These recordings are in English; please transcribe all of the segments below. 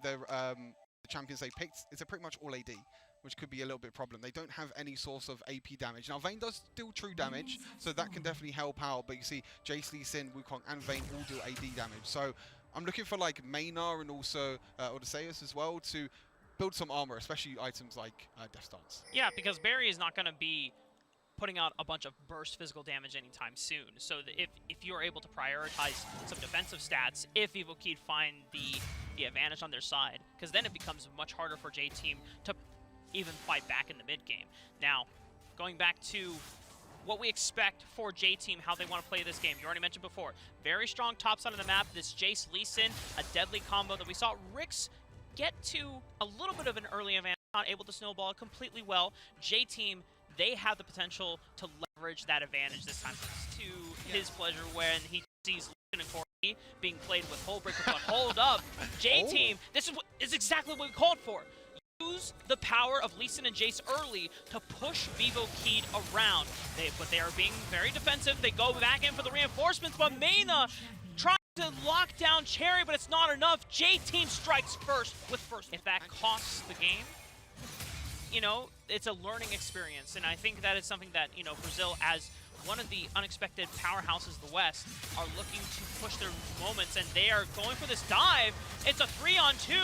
the champions they picked, it's a pretty much all AD, which could be a little bit of a problem. They don't have any source of AP damage. Now, Vayne does deal true damage, so that can definitely help out. But you see, Jace, Lee Sin, Wukong, and Vayne all do AD damage. So I'm looking for like Maynard and also Odysseus as well to build some armor, especially items like Death Stance. Yeah, because Barry is not going to be putting out a bunch of burst physical damage anytime soon. So if you're able to prioritize some defensive stats, if Vivo Kid find the advantage on their side, because then it becomes much harder for J-Team to even fight back in the mid game. Now, going back to what we expect for J-Team, how they want to play this game. You already mentioned before, very strong top side of the map. This Jace Lee Sin, a deadly combo that we saw Rix get to a little bit of an early advantage, not able to snowball it completely well. J-Team, they have the potential to leverage that advantage this time. It's to his pleasure when he sees Lucian and Corey being played with Hullbreaker, but hold up, J-Team, this is exactly what we called for. Use the power of Lee Sin and Jace early to push Vivo Kid around. But they are being very defensive. They go back in for the reinforcements, but Mayna trying to lock down Cherry, but it's not enough. J-Team strikes first with first. If that costs the game, you know, it's a learning experience, and I think that is something that, you know, Brazil, as one of the unexpected powerhouses of the West, are looking to push their moments, and they are going for this dive. It's a 3-on-2,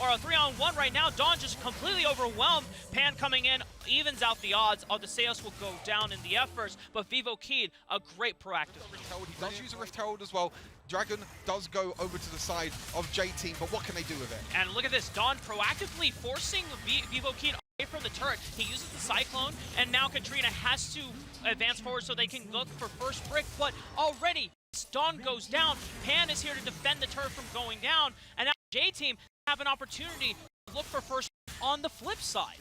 or a 3-on-1 right now. Dawn just completely overwhelmed. Pan coming in, evens out the odds. Odysseus will go down in the efforts, but Vivo Kid, a great proactive. He does use a Rift Herald as well. Dragon does go over to the side of J-Team, but what can they do with it? And look at this, Dawn proactively forcing Vivo Kid from the turret. He uses the Cyclone, and now Katrina has to advance forward so they can look for first brick, but already Dawn goes down. Pan is here to defend the turret from going down, and now J-Team have an opportunity to look for first on the flip side.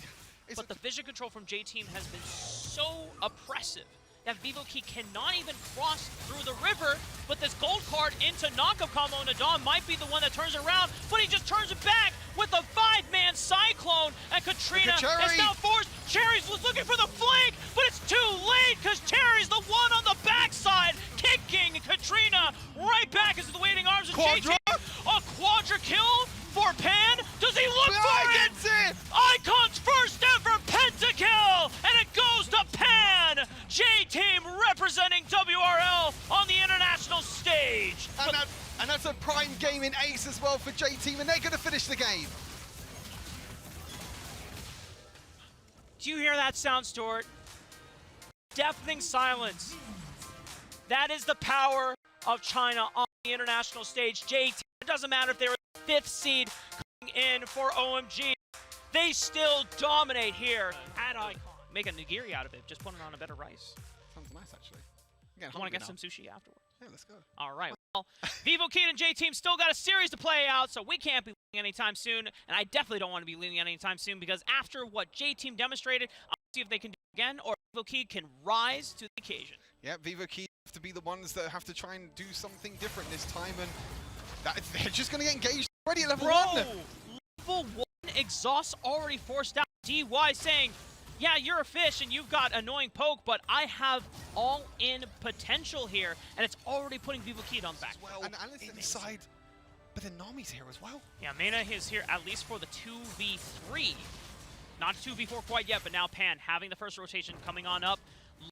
But the vision control from J-Team has been so oppressive that Vivo Key cannot even cross through the river, but this gold card into knockup combo into Dawn might be the one that turns around, but he just turns it back with a 5-man Cyclone, and Katrina is now forced. Cherry's was looking for the flank, but it's too late because Cherry's the one on the backside, kicking Katrina right back into the waiting arms of J-Team. A quadra kill for Pan. Does he look for it? Icon's first ever pentakill, and it goes to Pan. J-Team representing WRL on the international stage. And that's a prime game in Ace as well for J-Team, and they're going to finish the game. Do you hear that sound, Stuart? Deafening silence. That is the power of China on the international stage. J-Team, it doesn't matter if they were the 5th seed coming in for OMG. They still dominate here at Icon. Make a nigiri out of it, just put it on a bed of rice. Sounds nice, actually. Want to get some sushi afterwards? Yeah, let's go. All right. Well, Vivo Kid and J-Team still got a series to play out, so we can't be leaving anytime soon, and I definitely don't want to be leaving anytime soon, because after what J-Team demonstrated, I'll see if they can do it again, or Vivo Kid can rise to the occasion. Yeah, Vivo Kid have to be the ones that have to try and do something different this time, and they're just going to get engaged already at level 1. Level 1 exhaust already forced out. DY saying, yeah, you're a fish and you've got annoying poke, but I have all-in potential here, and it's already putting Vivo Kid on back. Well, and inside, but then Nami's here as well. Yeah, Mayna is here at least for the 2v3. Not 2v4 quite yet, but now Pan having the first rotation coming on up.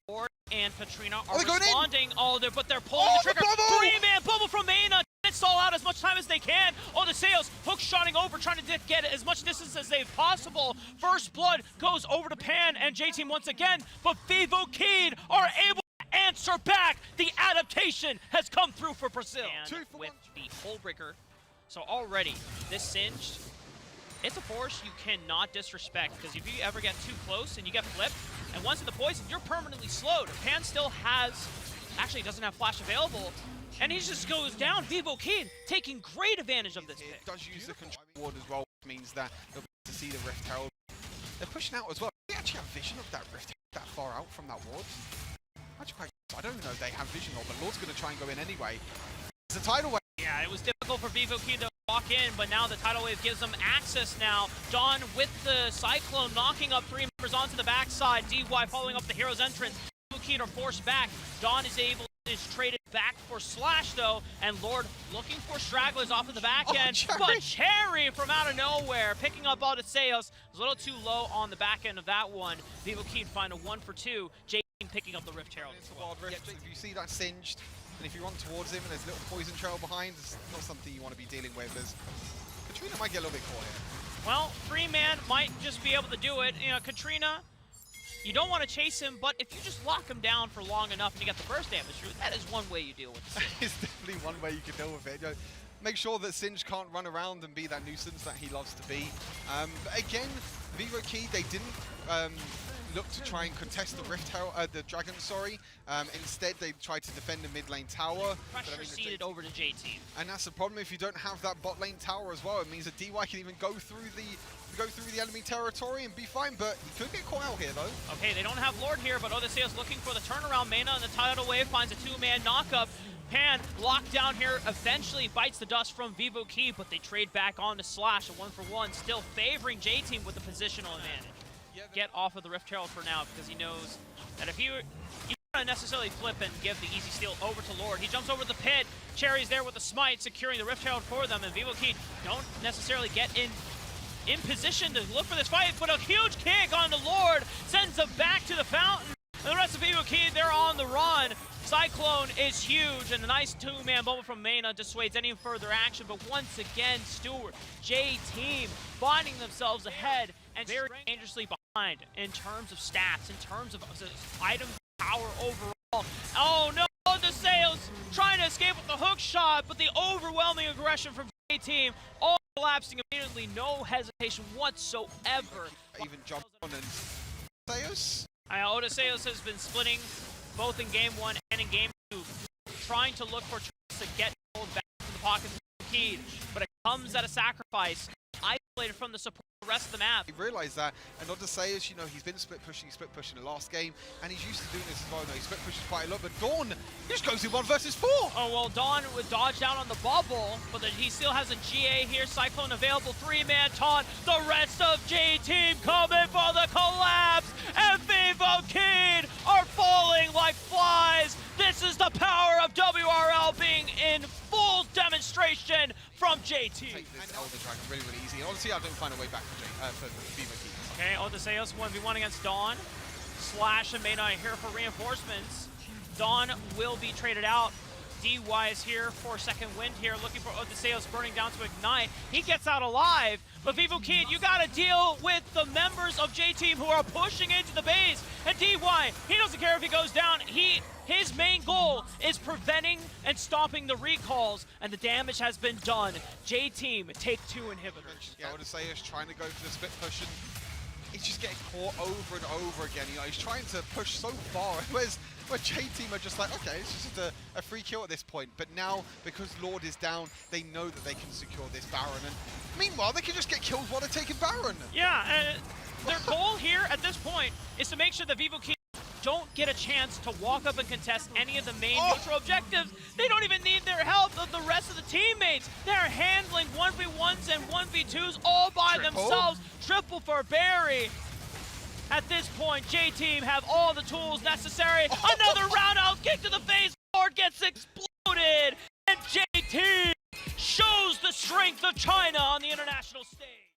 Lord and Katrina are responding. But they're pulling the trigger. 3-man bubble from Mayna. Stall out as much time as they can. Odysseus hook shotting over, trying to get as much distance as they possible. First blood goes over to Pan and J-Team once again, but Vivo Kid are able to answer back. The adaptation has come through for Brazil. And with the Hullbreaker, so already this singed, it's a force you cannot disrespect, because if you ever get too close and you get flipped, and once in the poison, you're permanently slowed. Pan still actually doesn't have flash available, and he just goes down. Vivo Kid taking great advantage of this pick. It does use the control ward as well, which means that they'll be able to see the Rift Herald. They're pushing out as well. They actually have vision of that Rift Herald that far out from that ward. I don't even know if they have vision or, but Lord's going to try and go in anyway. It's a tidal wave. Yeah, it was difficult for Vivo Kid to walk in, but now the tidal wave gives them access now. Dawn with the Cyclone knocking up 3 members onto the backside. DY following up the hero's entrance. Vivo Kid are forced back. Dawn is able is traded back for Slash, though, and Lord looking for stragglers off of the back end. Cherry. But Cherry from out of nowhere, picking up Odysseus, was a little too low on the back end of that one. Vivo Keen find a 1 for 2. J picking up the Rift Herald as well. Wild Rift, if you see that singed, and if you run towards him and there's a little poison trail behind, it's not something you want to be dealing with. Katrina might get a little bit caught here. Well, 3-man might just be able to do it. You know, Katrina, you don't want to chase him, but if you just lock him down for long enough and you get the burst damage through, that is one way you deal with it. It's definitely one way you can deal with it. You know, make sure that Singe can't run around and be that nuisance that he loves to be. But again, Vivo Key, they didn't look to try and contest the Rift Herald, the Dragon, sorry. Instead, they tried to defend the mid lane tower. Pressure seeded over to J-Team. And that's the problem if you don't have that bot lane tower as well. It means that DY can even go through the enemy territory and be fine, but he could get caught out here though. Okay, they don't have Lord here, but Odysseus looking for the turnaround. Mana and the tidal wave finds a 2-man knockup. Pan locked down here, eventually bites the dust from Vivo Key, but they trade back on to Slash, a 1-for-1, still favoring J-Team with the positional advantage. Get off of the Rift Herald for now, because he knows that if you don't necessarily flip and give the easy steal over to Lord. He jumps over the pit. Cherry's there with the smite, securing the Rift Herald for them, and Vivo Key don't necessarily get in position to look for this fight, but a huge kick on the Lord sends them back to the fountain. And the rest of Vivo Key, they're on the run. Cyclone is huge, and a nice 2-man bubble from Mena dissuades any further action, but once again, Stewart, J-Team, finding themselves ahead and very dangerously behind in terms of stats, in terms of item power overall. Oh no, Odysseus trying to escape with the hook shot, but the overwhelming aggression from J-Team, all collapsing immediately, no hesitation whatsoever. Even jump on and Odysseus? Odysseus has been splitting both in Game 1 and in Game 2, trying to look for tricks to get pulled back from the pockets of Key, but it comes at a sacrifice, isolated from the support of the rest of the map. He realized that, and Odysseus, you know, he's been split pushing the last game, and he's used to doing this as well. No, he split pushes quite a lot, but Dawn, he just goes in 1 versus 4. Oh, well, Dawn would dodge down on the bubble, but he still has a GA here. Cyclone available, 3-man taunt. The rest of J-Team coming for the collapse, and Vivo Keen are falling like flies. This is the power of WRL being in full demonstration from J-Team. Take this Elder Dragon really, really easy. And honestly, I don't find a way back for Vivo Key. Okay, Odysseus 1v1 against Dawn. Slash and Mena here for reinforcements. Dawn will be traded out. DY is here for second wind here, looking for Odysseus burning down to ignite. He gets out alive, but Vivo Kid, you gotta deal with the members of J-Team who are pushing into the base. And DY, he doesn't care if he goes down. His main goal is preventing and stopping the recalls, and the damage has been done. J-Team take 2 inhibitors. Yeah, Odysseus trying to go for the split push, and he's just getting caught over and over again. You know, he's trying to push so far, where J-Team are just like, okay, it's just a free kill at this point. But now, because Lord is down, they know that they can secure this Baron. And meanwhile, they can just get killed while they're taking Baron. Yeah, their goal here at this point is to make sure that Vivo Key don't get a chance to walk up and contest any of the main neutral objectives. They don't even need their help of the rest of the teammates. They're handling 1v1s and 1v2s all by themselves. Triple for Barry. At this point, J-Team have all the tools necessary. Another roundhouse kick to the face. Lord gets exploded. And J-Team shows the strength of China on the international stage.